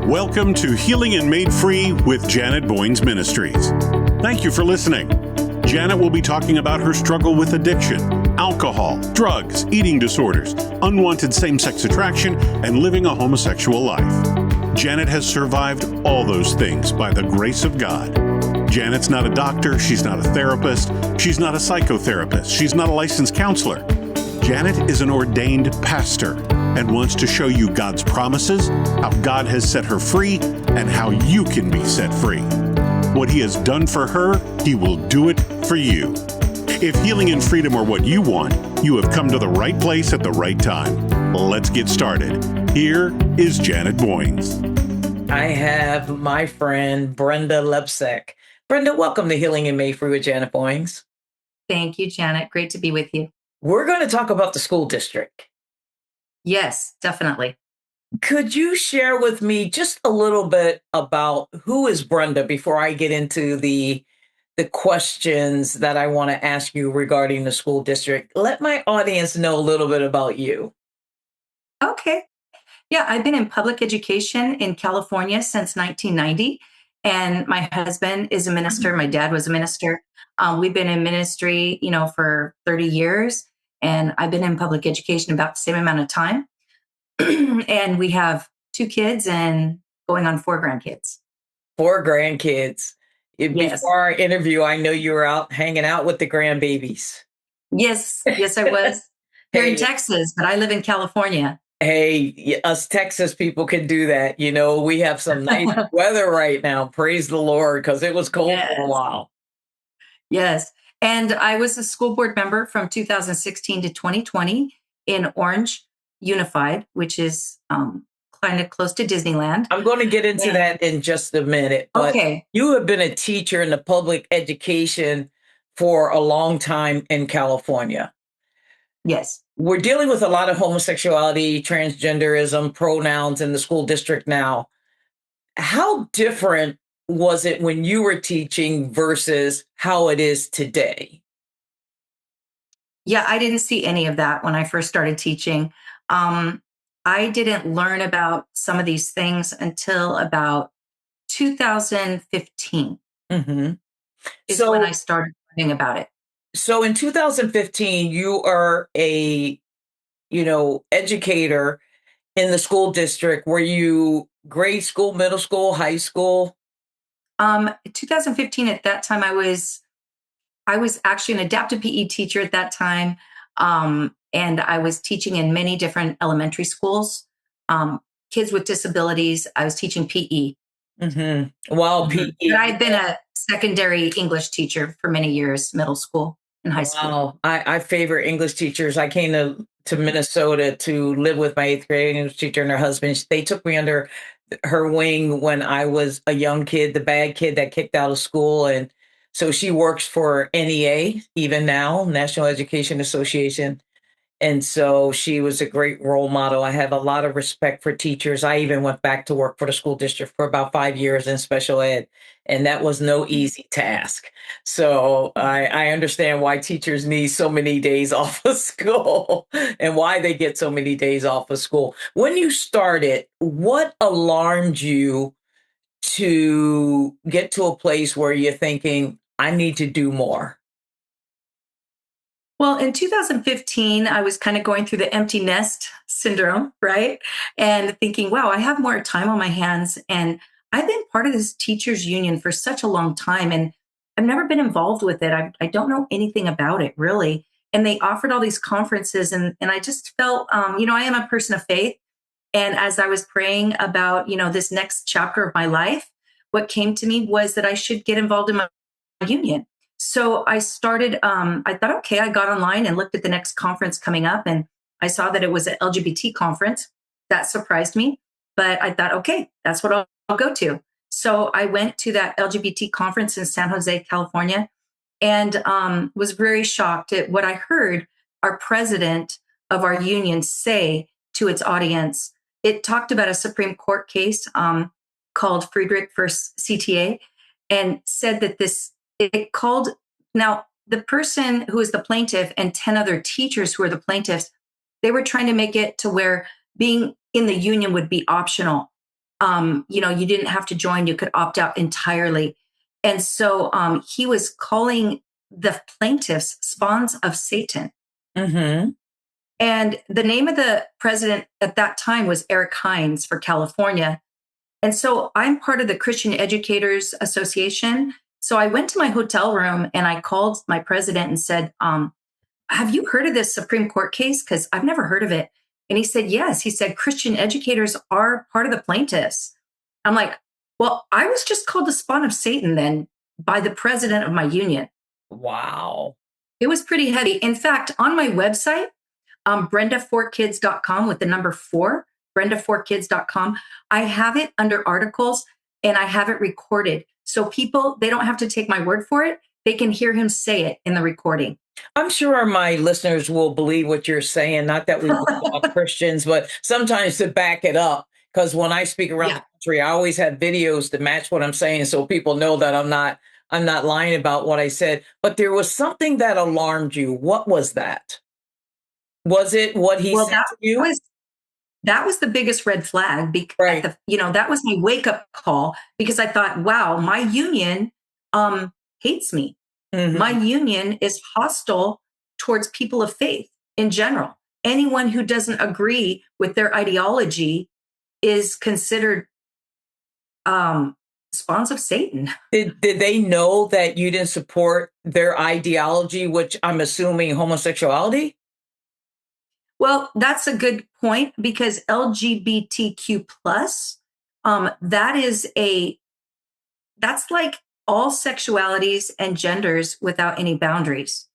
Welcome to Healing and Made Free with Janet Boynes Ministries. Thank you for listening. Janet will be talking about her struggle with addiction, alcohol, drugs, eating disorders, unwanted same-sex attraction, and living a homosexual life. Janet has survived all those things by the grace of God. Janet's not a doctor, she's not a therapist, she's not a psychotherapist, she's not a licensed counselor. Janet is an ordained pastor and wants to show you God's promises, how God has set her free, and how you can be set free. What He has done for her, He will do it for you. If healing and freedom are what you want, you have come to the right place at the right time. Let's get started. Here is Janet Boynes. I have my friend Brenda Lepsek. Brenda, welcome to Healing and Made Free with Janet Boynes. Thank you, Janet. Great to be with you. We're going to talk about the school district. Yes, definitely. Could you share with me just a little bit about who is Brenda before I get into the questions that I want to ask you regarding the school district? Let my audience know a little bit about you. Okay. Yeah, I've been in public education in California since 1990, and my husband is a minister. My dad was a minister. We've been in ministry, for 30 years, and I've been in public education about the same amount of time. And we have 2 kids and going on 4 grandkids. 4 grandkids. Yes. Before our interview, I know you were out hanging out with the grandbabies. Yes, I was. Here in Texas, but I live in California. Hey, us Texas people can do that. We have some nice weather right now. Praise the Lord, because it was cold for a while. Yes. And I was a school board member from 2016 to 2020 in Orange Unified, which is kind of close to Disneyland. I'm going to get into that in just a minute. But okay. You have been a teacher in the public education for a long time in California. Yes. We're dealing with a lot of homosexuality, transgenderism, pronouns in the school district now. How different was it when you were teaching versus how it is today? Yeah, I didn't see any of that when I first started teaching. I didn't learn about some of these things until about 2015 is when I started learning about it. So in 2015, you are a, educator in the school district. Were you grade school, middle school, high school? 2015, at that time, I was actually an adaptive PE teacher at that time. And I was teaching in many different elementary schools, kids with disabilities. I was teaching PE. Wow, PE. But I've been a secondary English teacher for many years, middle school and high school. Wow, I favor English teachers. I came to Minnesota to live with my 8th grade English teacher and her husband. They took me under her wing when I was a young kid, the bad kid that kicked out of school. And so she works for NEA, even now, National Education Association. And so she was a great role model. I have a lot of respect for teachers. I even went back to work for the school district for about 5 years in special ed, and that was no easy task. So I understand why teachers need so many days off of school and why they get so many days off of school. When you started, what alarmed you to get to a place where you're thinking, I need to do more? Well, in 2015, I was kind of going through the empty nest syndrome, right? And thinking, wow, I have more time on my hands. And I've been part of this teachers union for such a long time. And I've never been involved with it. I don't know anything about it, really. And they offered all these conferences. And I just felt, I am a person of faith. And as I was praying about, this next chapter of my life, what came to me was that I should get involved in my union. So I started, I thought, okay, I got online and looked at the next conference coming up, and I saw that it was an LGBT conference. That surprised me, but I thought, okay, that's what I'll go to. So I went to that LGBT conference in San Jose, California, and was very shocked at what I heard our president of our union say to its audience. It talked about a Supreme Court case called Friedrich versus CTA, and said that it called, now the person who is the plaintiff and 10 other teachers who are the plaintiffs, they were trying to make it to where being in the union would be optional. You didn't have to join, you could opt out entirely. And so he was calling the plaintiffs spawns of Satan. Mm-hmm. And the name of the president at that time was Eric Hines for California. And so I'm part of the Christian Educators Association. So I went to my hotel room and I called my president and said, have you heard of this Supreme Court case? Because I've never heard of it. And he said, yes. He said, Christian educators are part of the plaintiffs. I'm like, well, I was just called the spawn of Satan then by the president of my union. Wow. It was pretty heavy. In fact, on my website, brenda4kids.com with the number 4, brenda4kids.com, I have it under articles and I have it recorded. So people, they don't have to take my word for it. They can hear him say it in the recording. I'm sure my listeners will believe what you're saying. Not that we are Christians, but sometimes to back it up. Because when I speak around the country, I always have videos to match what I'm saying, so people know that I'm not lying about what I said. But there was something that alarmed you. What was that? Was it what he said to you? That was the biggest red flag because Right. that was my wake up call, because I thought, wow, my union hates me. Mhm. My union is hostile towards people of faith in general. Anyone who doesn't agree with their ideology is considered spawns of Satan. Did they know that you didn't support their ideology, which I'm assuming homosexuality? Well, that's a good point, because LGBTQ plus, that's like all sexualities and genders without any boundaries.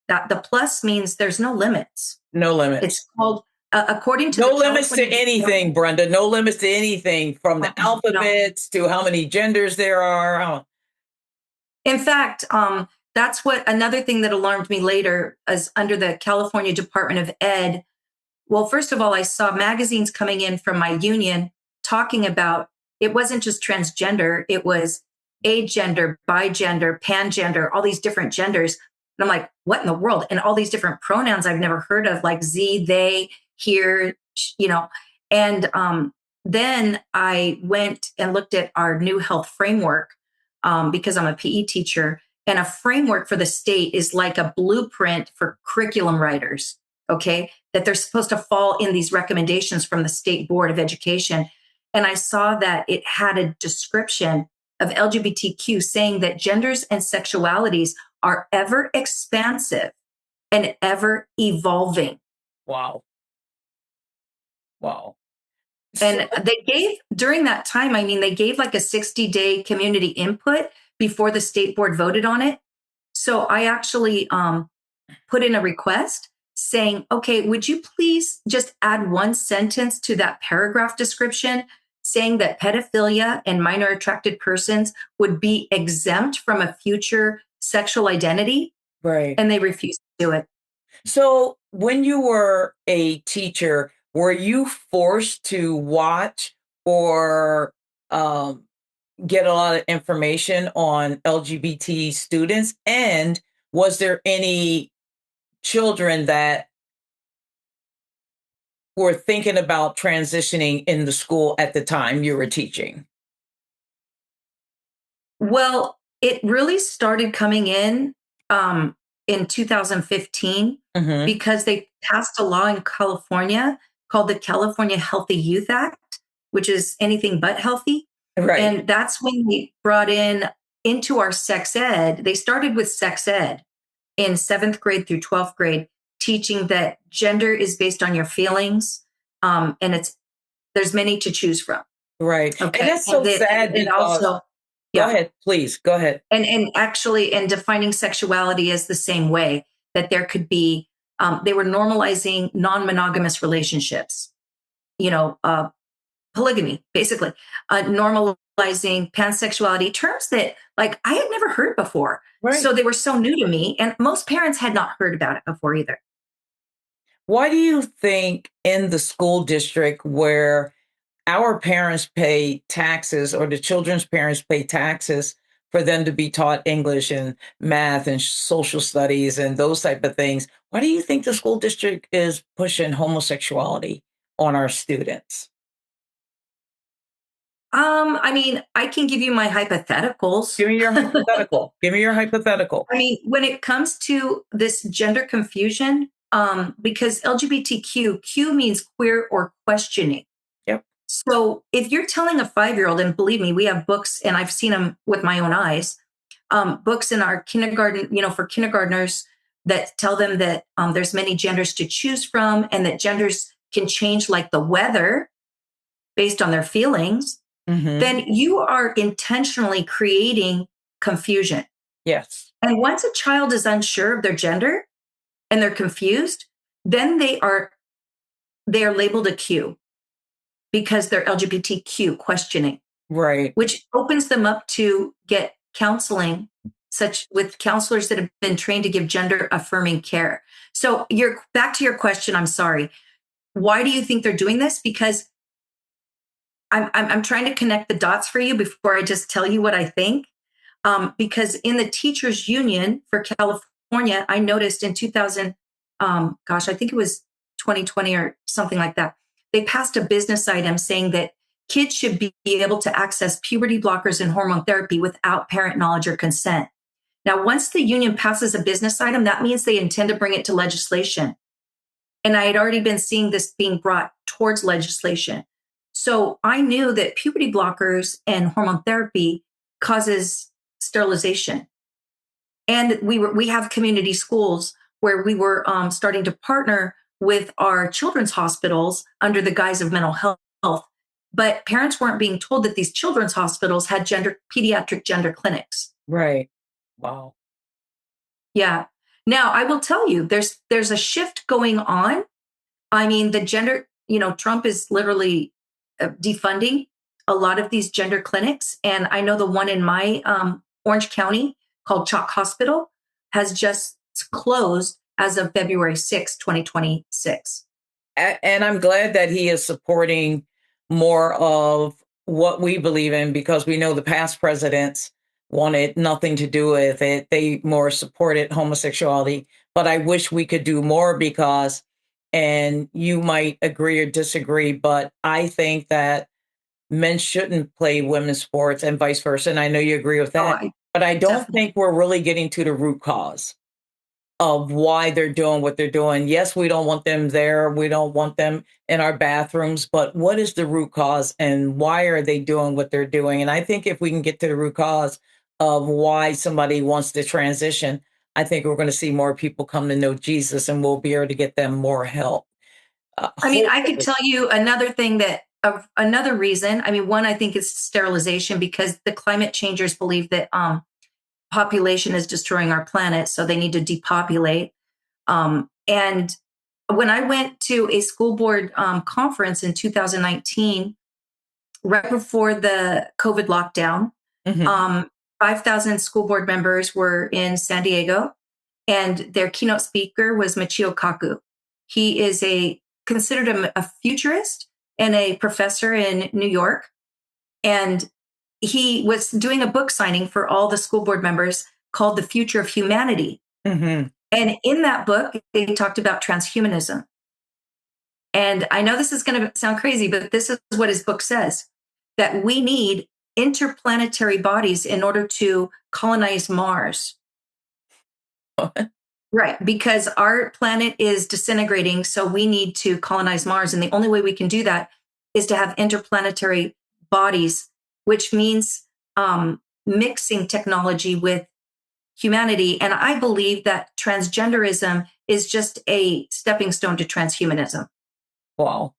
That the plus means there's no limits. No limits. It's called, according to No the limits to California anything, Brenda. No limits to anything, from the No. alphabets to how many genders there are. Oh, In fact, that's what another thing that alarmed me later is under the California Department of Ed. Well, first of all, I saw magazines coming in from my union talking about it wasn't just transgender, it was agender, bigender, pangender, all these different genders. And I'm like, what in the world? And all these different pronouns I've never heard of, like Z, they, here, And then I went and looked at our new health framework, because I'm a PE teacher. And a framework for the state is like a blueprint for curriculum writers, okay? That they're supposed to fall in these recommendations from the State Board of Education. And I saw that it had a description of LGBTQ saying that genders and sexualities are ever expansive and ever evolving. wow. Wow. And they gave, during that time, they gave like a 60-day community input before the state board voted on it. So I actually put in a request saying, okay, would you please just add one sentence to that paragraph description saying that pedophilia and minor attracted persons would be exempt from a future sexual identity? Right. And they refused to do it. So when you were a teacher, were you forced to watch or get a lot of information on LGBT students? And was there any children that were thinking about transitioning in the school at the time you were teaching? Well, it really started coming in 2015, Mhm. because they passed a law in California called the California Healthy Youth Act, which is anything but healthy. Right. And that's when we brought in into our sex ed. They started with sex ed in 7th grade through 12th grade, teaching that gender is based on your feelings, and there's many to choose from. Right. Okay, And that's so sad and because also, go yeah, ahead, please. Go ahead. and actually, and defining sexuality is the same way, that there could be. They were normalizing non-monogamous relationships. Polygamy, basically, normalizing pansexuality, terms that like I had never heard before. Right. So they were so new to me, and most parents had not heard about it before either. Why do you think in the school district where our parents pay taxes, or the children's parents pay taxes for them to be taught English and math and social studies and those type of things, why do you think the school district is pushing homosexuality on our students? I mean, I can give you my hypotheticals. Give me your hypothetical. Give me your hypothetical. I mean, when it comes to this gender confusion, because LGBTQ, Q means queer or questioning. Yep. So if you're telling a 5-year-old, and believe me, we have books, and I've seen them with my own eyes, books in our kindergarten, for kindergartners that tell them that there's many genders to choose from and that genders can change like the weather based on their feelings, Mm-hmm. then you are intentionally creating confusion. Yes. And once a child is unsure of their gender and they're confused, then they are labeled a Q because they're LGBTQ questioning, Right. which opens them up to get counseling, such with counselors that have been trained to give gender affirming care. So you're back to your question. I'm sorry. Why do you think they're doing this? Because I'm trying to connect the dots for you before I just tell you what I think. Because in the teachers union for California, I noticed in 2000, I think it was 2020 or something like that. They passed a business item saying that kids should be able to access puberty blockers and hormone therapy without parent knowledge or consent. Now, once the union passes a business item, that means they intend to bring it to legislation. And I had already been seeing this being brought towards legislation. So I knew that puberty blockers and hormone therapy causes sterilization. And we have community schools where we were starting to partner with our children's hospitals under the guise of mental health. But parents weren't being told that these children's hospitals had pediatric gender clinics. Right. Wow. Yeah. Now I will tell you, there's a shift going on. I mean, the gender, Trump is literally defunding a lot of these gender clinics. And I know the one in my Orange County called Chalk Hospital has just closed as of February 6, 2026. And I'm glad that he is supporting more of what we believe in because we know the past presidents wanted nothing to do with it. They more supported homosexuality. But I wish we could do more because, and you might agree or disagree, but I think that men shouldn't play women's sports and vice versa. And I know you agree with Oh, that. I But I don't definitely. think we're really getting to the root cause of why they're doing what they're doing. Yes, we don't want them there. We don't want them in our bathrooms, but what is the root cause and why are they doing what they're doing? And I think if we can get to the root cause of why somebody wants to transition, I think we're going to see more people come to know Jesus and we'll be able to get them more help. I mean, I could Hopefully. tell you another thing another reason. I mean, one, I think is sterilization because the climate changers believe that population is destroying our planet, so they need to depopulate. And when I went to a school board conference in 2019, right before the COVID lockdown, Mhm. um, 5,000 school board members were in San Diego, and their keynote speaker was Michio Kaku. He is considered a futurist and a professor in New York. And he was doing a book signing for all the school board members called The Future of Humanity. Mhm. And in that book, they talked about transhumanism. And I know this is going to sound crazy, but this is what his book says that we need interplanetary bodies in order to colonize Mars. Right, because our planet is disintegrating, so we need to colonize Mars. And the only way we can do that is to have interplanetary bodies, which means mixing technology with humanity. And I believe that transgenderism is just a stepping stone to transhumanism. Wow.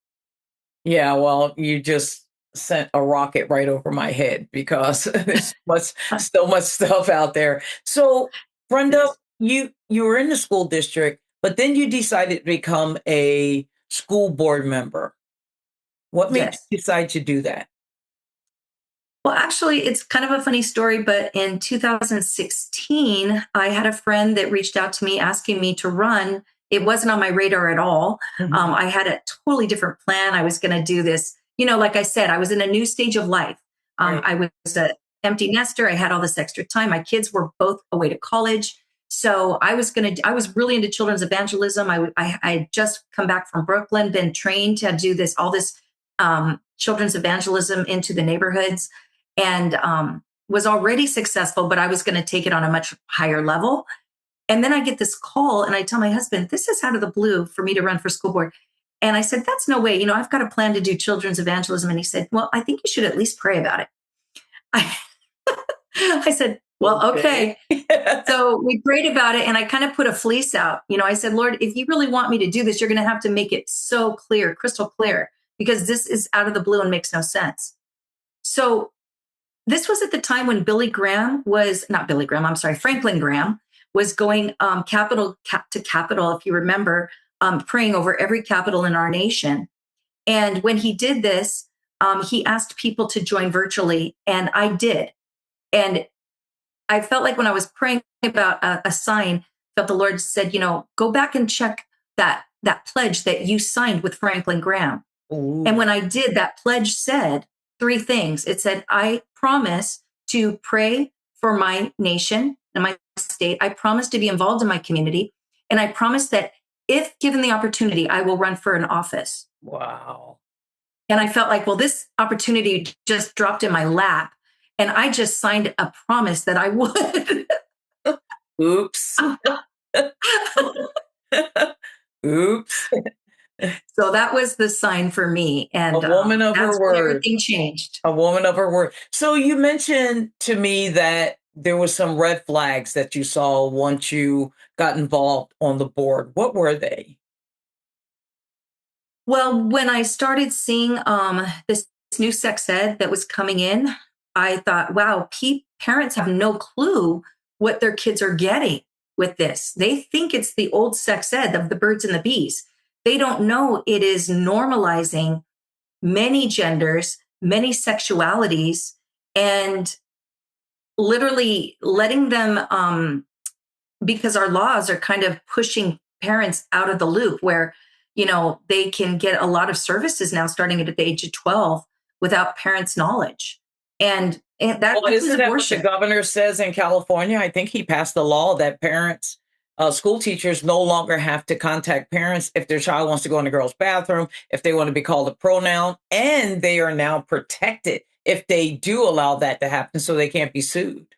Yeah, well, you just sent a rocket right over my head because there's so much stuff out there. So, Brenda, Yes. you were in the school district, but then you decided to become a school board member. What made Yes. you decide to do that? Well, actually, it's kind of a funny story, but in 2016, I had a friend that reached out to me asking me to run. It wasn't on my radar at all. Mhm. I had a totally different plan. I was going to do this. Like I said, I was in a new stage of life. Right. I was an empty nester. I had all this extra time. My kids were both away to college. So I was really into children's evangelism. I had just come back from Brooklyn, been trained to do all this children's evangelism into the neighborhoods, and was already successful, but I was going to take it on a much higher level. And then I get this call and I tell my husband, this is out of the blue for me to run for school board. And I said, that's no way. I've got a plan to do children's evangelism. And he said, well, I think you should at least pray about it. I said, well, okay. So we prayed about it, and I kind of put a fleece out. I said, Lord, if you really want me to do this, you're going to have to make it so clear, crystal clear, because this is out of the blue and makes no sense. So this was at the time when Franklin Graham was going capital to capital, if you remember, praying over every capital in our nation. And when he did this, he asked people to join virtually, and I did. And I felt like when I was praying about a sign, felt the Lord said, go back and check that pledge that you signed with Franklin Graham. Ooh. And when I did, that pledge said 3 things. It said, I promise to pray for my nation and my state. I promise to be involved in my community. And I promise that if given the opportunity, I will run for an office. Wow. And I felt like, well, this opportunity just dropped in my lap. And I just signed a promise that I would. Oops. Oops. So that was the sign for me. And a woman of her word. Everything changed. A woman of her word. So you mentioned to me that there was some red flags that you saw once you got involved on the board. What were they? Well, when I started seeing this new sex ed that was coming in, I thought, wow, parents have no clue what their kids are getting with this. They think it's the old sex ed of the birds and the bees. They don't know it is normalizing many genders, many sexualities, and literally letting them, because our laws are kind of pushing parents out of the loop where, they can get a lot of services now starting at the age of 12 without parents' knowledge. And that isn't that what the governor says in California? I think he passed a law that parents, school teachers no longer have to contact parents if their child wants to go in the girls' bathroom, if they want to be called a pronoun, and they are now protected if they do allow that to happen, so they can't be sued.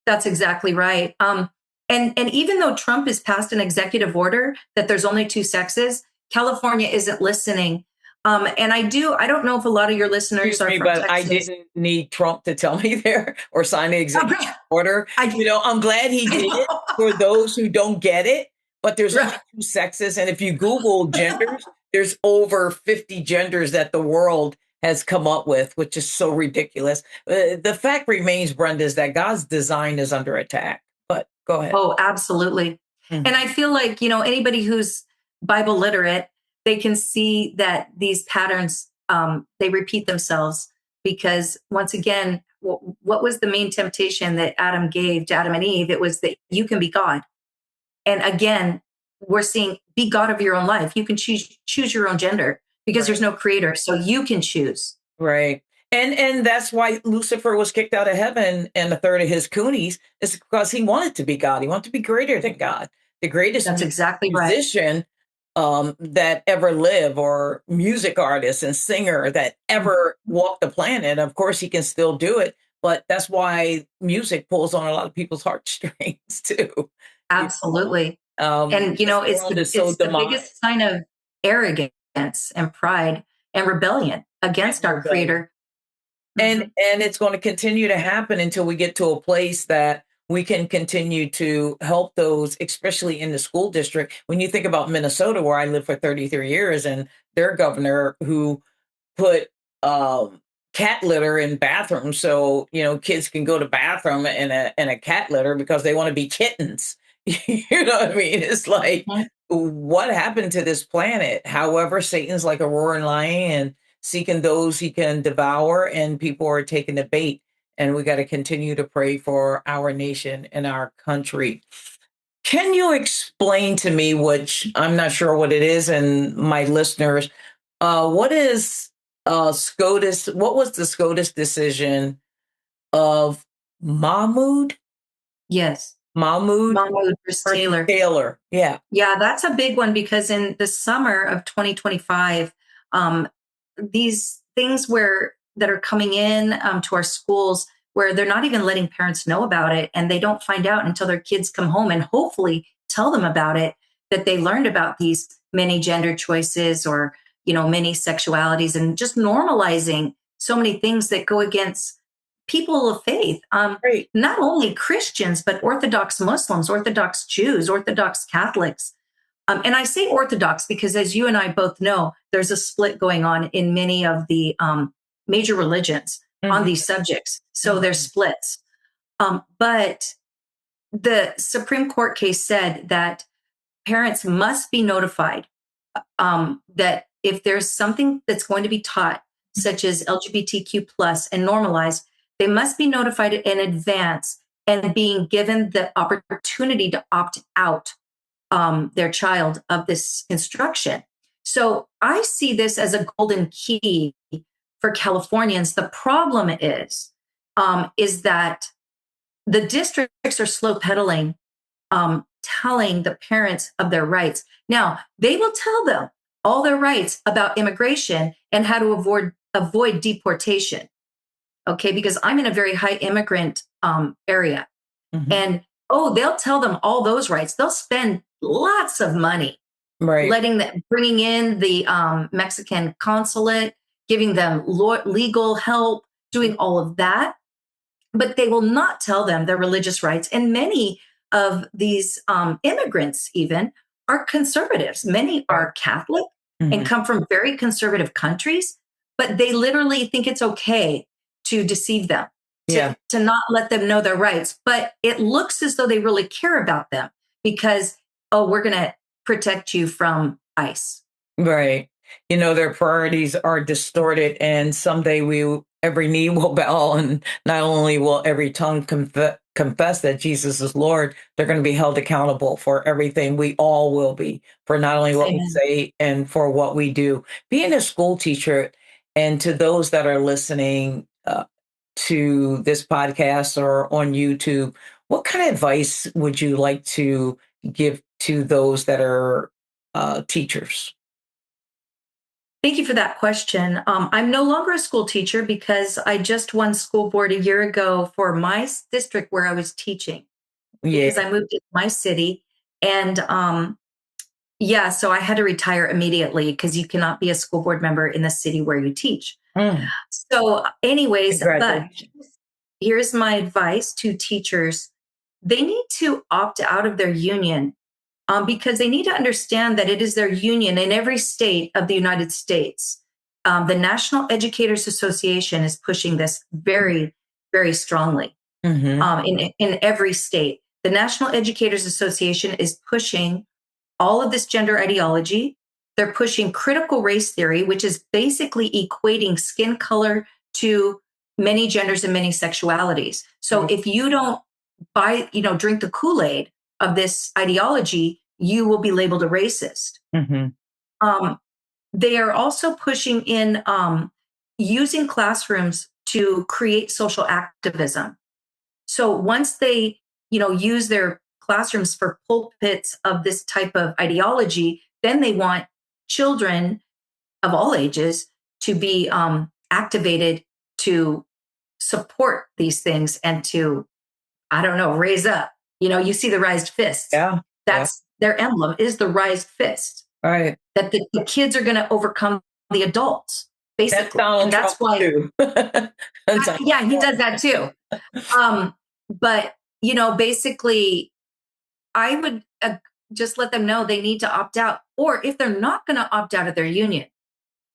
That's exactly right. And even though Trump has passed an executive order that there's only 2 sexes, California isn't listening. And I don't know if a lot of your listeners are from Texas. I didn't need Trump to tell me there or sign the executive order. I'm glad he did it for those who don't get it, but there's only 2 sexes. And if you Google genders, there's over 50 genders that the world has come up with, which is so ridiculous. The fact remains, Brenda, is that God's design is under attack. But go ahead. Oh, absolutely. Mm-hmm. And I feel like, anybody who's Bible literate, they can see that these patterns, they repeat themselves because once again, what was the main temptation that Adam gave to Adam and Eve? It was that you can be God. And again, we're seeing be God of your own life. You can choose your own gender because there's no creator. So you can choose. Right. And that's why Lucifer was kicked out of heaven and a third of his coonies is because he wanted to be God. He wanted to be greater than God. The greatest musician that ever lived, or music artist and singer that ever walked the planet. Of course, he can still do it, but that's why music pulls on a lot of people's heartstrings too. Absolutely. And it's the biggest sign of arrogance and pride and rebellion against our creator. And it's going to continue to happen until we get to a place that we can continue to help those, especially in the school district. When you think about Minnesota, where I lived for 33 years, and their governor who put cat litter in bathrooms, so kids can go to bathroom in a cat litter because they want to be kittens. You know what I mean? It's like, what happened to this planet? However, Satan's like a roaring lion and seeking those he can devour, and people are taking the bait. And we got to continue to pray for our nation and our country. Can you explain to me, which I'm not sure what it is, and my listeners, what is SCOTUS? What was the SCOTUS decision of Mahmoud? Yes. Mahmoud versus Taylor. Taylor. Yeah. Yeah, that's a big one because in the summer of 2025, these things that are coming in to our schools where they're not even letting parents know about it, and they don't find out until their kids come home and hopefully tell them about it, that they learned about these many gender choices or, many sexualities, and just normalizing so many things that go against people of faith. Right. Not only Christians, but Orthodox Muslims, Orthodox Jews, Orthodox Catholics. And I say Orthodox because, as you and I both know, there's a split going on in many of the major religions on these subjects. So there's splits. But the Supreme Court case said that parents must be notified that if there's something that's going to be taught, such as LGBTQ plus and normalized, they must be notified in advance and being given the opportunity to opt out their child of this instruction. So I see this as a golden key for Californians. The problem is that the districts are slow pedaling, telling the parents of their rights. Now, they will tell them all their rights about immigration and how to avoid deportation. Okay, because I'm in a very high immigrant area. And they'll tell them all those rights. They'll spend lots of money bringing in the Mexican consulate, giving them legal help, doing all of that. But they will not tell them their religious rights. And many of these immigrants even are conservatives. Many are Catholic and come from very conservative countries, but they literally think it's okay to deceive them, to not let them know their rights. But it looks as though they really care about them because, we're going to protect you from ICE. Right. Their priorities are distorted, and someday every knee will bow, and not only will every tongue confess that Jesus is Lord, they're going to be held accountable for everything. We all will be, for not only what we say and for what we do. Being a school teacher, and to those that are listening to this podcast or on YouTube, what kind of advice would you like to give to those that are teachers? Thank you for that question. I'm no longer a school teacher because I just won school board a year ago for my district where I was teaching, because I moved to my city. And so I had to retire immediately because you cannot be a school board member in the city where you teach. So anyways, but here's my advice to teachers. They need to opt out of their union because they need to understand that it is their union in every state of the United States. The National Educators Association is pushing this very, very strongly in every state. The National Educators Association is pushing all of this gender ideology. They're pushing critical race theory, which is basically equating skin color to many genders and many sexualities. So if you don't drink the Kool-Aid of this ideology, you will be labeled a racist. They are also pushing in using classrooms to create social activism. So once they, use their classrooms for pulpits of this type of ideology, then they want children of all ages to be activated to support these things and to, raise up. You see the raised fist. Yeah. That's their emblem, is the raised fist. Right. That the kids are going to overcome the adults, basically. And that's why. Too. Yeah, he does that too. But, basically, I would just let them know they need to opt out. Or if they're not going to opt out of their union,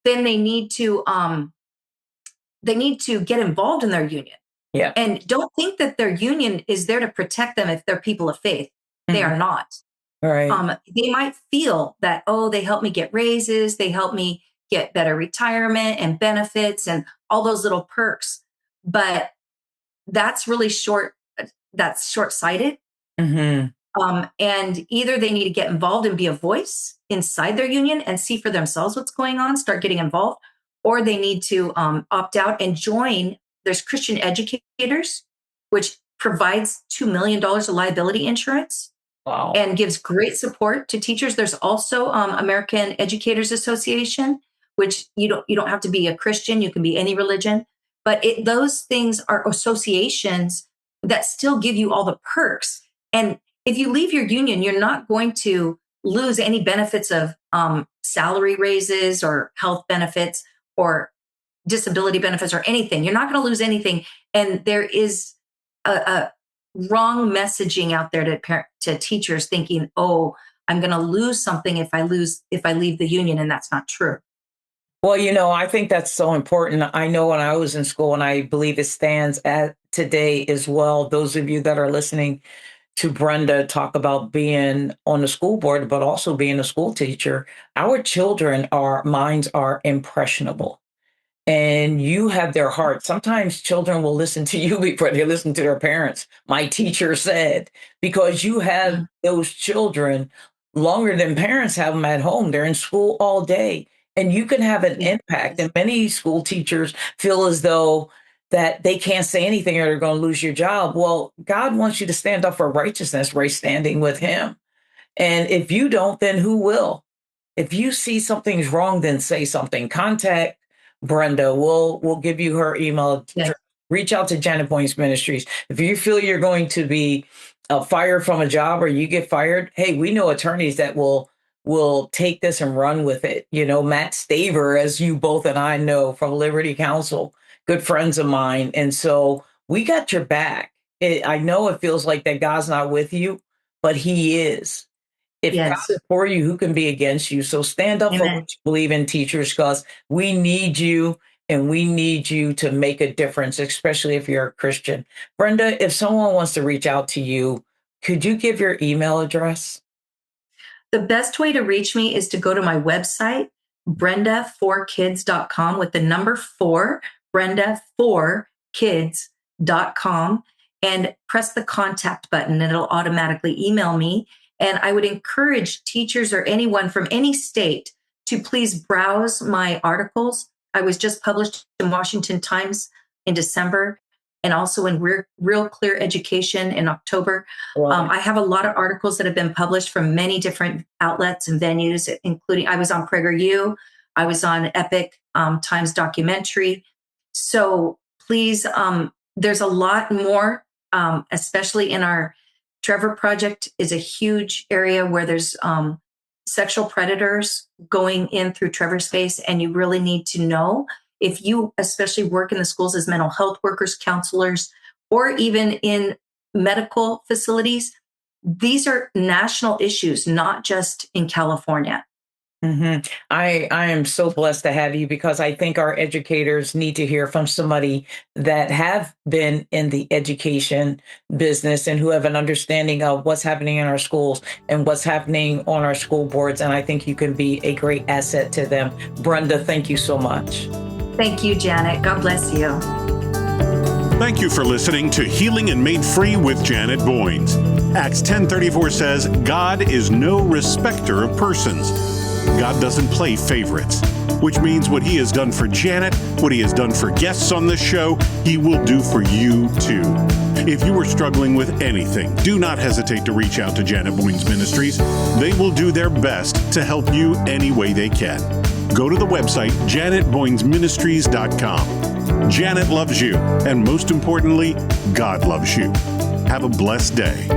then they need to get involved in their union. Yeah. And don't think that their union is there to protect them if they're people of faith. They are not. Right. They might feel that, they help me get raises, they help me get better retirement and benefits and all those little perks. But that's really short-sighted. And either they need to get involved and be a voice inside their union and see for themselves what's going on, start getting involved, or they need to opt out and join. There's Christian Educators, which provides $2 million of liability insurance. Wow. And gives great support to teachers. There's also American Educators Association, which you don't have to be a Christian. You can be any religion, but those things are associations that still give you all the perks. And if you leave your union, you're not going to lose any benefits of salary raises or health benefits or disability benefits or anything. You're not going to lose anything. And there is a wrong messaging out there to teachers thinking, oh, I'm going to lose something if I leave the union. And that's not true. Well, I think that's so important. I know when I was in school, and I believe it stands at today as well. Those of you that are listening to Brenda talk about being on the school board, but also being a school teacher, our minds are impressionable. And you have their heart. Sometimes children will listen to you before they listen to their parents. My teacher said, because you have those children longer than parents have them at home. They're in school all day, and you can have an impact. And many school teachers feel as though that they can't say anything or they're going to lose your job. Well, God wants you to stand up for righteousness, right standing with him. And if you don't, then who will? If you see something's wrong, then say something. Contact Brenda. We'll give you her email. Yes. Reach out to Janet Boynes Ministries. If you feel you're going to be fired from a job or you get fired, hey, we know attorneys that will take this and run with it. Matt Staver, as you both and I know from Liberty Counsel, good friends of mine. And so we got your back. I know it feels like that God's not with you, but he is. If Yes. God is for you, who can be against you? So stand up for what you believe in, teachers, because we need you, and we need you to make a difference, especially if you're a Christian. Brenda, if someone wants to reach out to you, could you give your email address? The best way to reach me is to go to my website, brenda4kids.com, with the number 4, brenda4kids.com, and press the contact button and it'll automatically email me. And I would encourage teachers or anyone from any state to please browse my articles. I was just published in Washington Times in December, and also in Real Clear Education in October. Wow. I have a lot of articles that have been published from many different outlets and venues, including I was on PragerU, I was on Epic Times Documentary. So please, there's a lot more, especially in our Trevor Project is a huge area where there's sexual predators going in through Trevor Space, and you really need to know, if you especially work in the schools as mental health workers, counselors, or even in medical facilities, these are national issues, not just in California. Mm-hmm. I am so blessed to have you, because I think our educators need to hear from somebody that have been in the education business and who have an understanding of what's happening in our schools and what's happening on our school boards. And I think you can be a great asset to them. Brenda, thank you so much. Thank you, Janet. God bless you. Thank you for listening to Healing and Made Free with Janet Boynes. Acts 10:34 says, God is no respecter of persons. God doesn't play favorites, which means what he has done for Janet, what he has done for guests on this show, he will do for you too. If you are struggling with anything, do not hesitate to reach out to Janet Boynes Ministries. They will do their best to help you any way they can. Go to the website, janetboynesministries.com. Janet loves you, and most importantly, God loves you. Have a blessed day.